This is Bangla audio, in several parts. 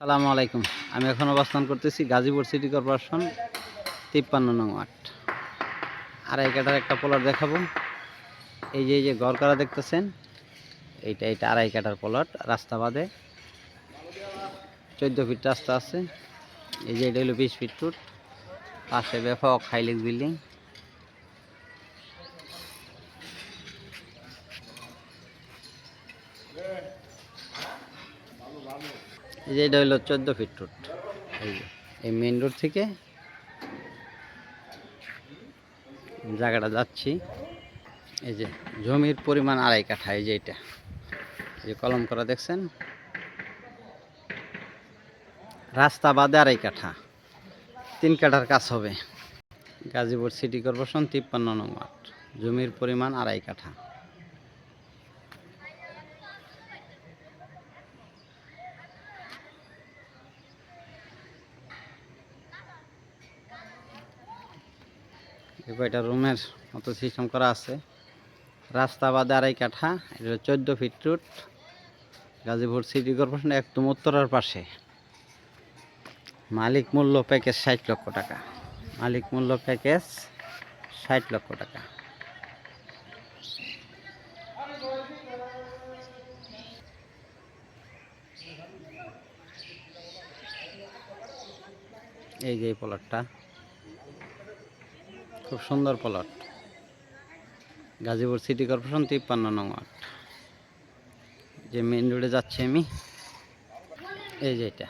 সালামু আলাইকুম। আমি এখন অবস্থান করতেছি গাজীপুর সিটি কর্পোরেশন 53 নং ওয়ার্ড। আড়াই কাঠার একটা প্লট দেখাবো। এই যে ঘর করা দেখতেছেন, এইটা আড়াই কাঠার প্লট। রাস্তা বাদে 14 ফিট রাস্তা আছে। এই যে এটা হলো 20 ফিট রোড। পাশে ব্যাপক হাইলেক্স বিল্ডিং। এই যে এটা হলো 14 ফিট রোড। এই মেইন রোড থেকে জায়গাটা যাচ্ছি। এই যে জমির পরিমাণ আড়াই কাঠা। এই যে এটা যে কলম করা দেখছেন, রাস্তা বাদে আড়াই কাঠা, 3 কাঠার কাজ হবে। গাজীপুর সিটি কর্পোরেশন 53 নং ওয়ার্ড। জমির পরিমাণ আড়াই কাঠা। কয়টা রুমের মতো সিস্টেম করা আছে। রাস্তা বাদে আড়াই কাঠা। এটা 14 fit road. Gazipur city corporation একদম উত্তরার পাশে। মালিক মূল্য প্যাকেজ 60 লক্ষ টাকা। মালিক মূল্য প্যাকেজ 60 লক্ষ টাকা। এই যে প্লটটা খুব সুন্দর প্লট। গাজীপুর সিটি কর্পোরেশন 53 নং ওয়ার্ড। যে মেইন রোডে যাচ্ছি আমি, এই যে এটা,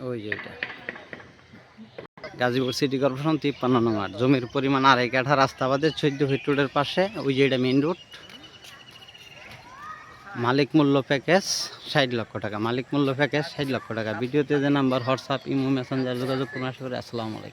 ওই যে এটা গাজীপুর সিটি কর্পোরেশন 53 নং ওয়ার্ড। জমির পরিমাণ আড়াই কাঠা। রাস্তা বাদে 14 ফিট রোডের পাশে। ওই যে এটা মেইন রোড। মালিক মূল্য প্যাকেজ 60 লক্ষ টাকা। মালিক মূল্য প্যাকেজ 60 লক্ষ টাকা। ভিডিওতে যে নাম্বার, হোয়াটসঅ্যাপ, ইমো, মেসেঞ্জার যোগাযোগ করুন। আশা করি। আসসালামু আলাইকুম।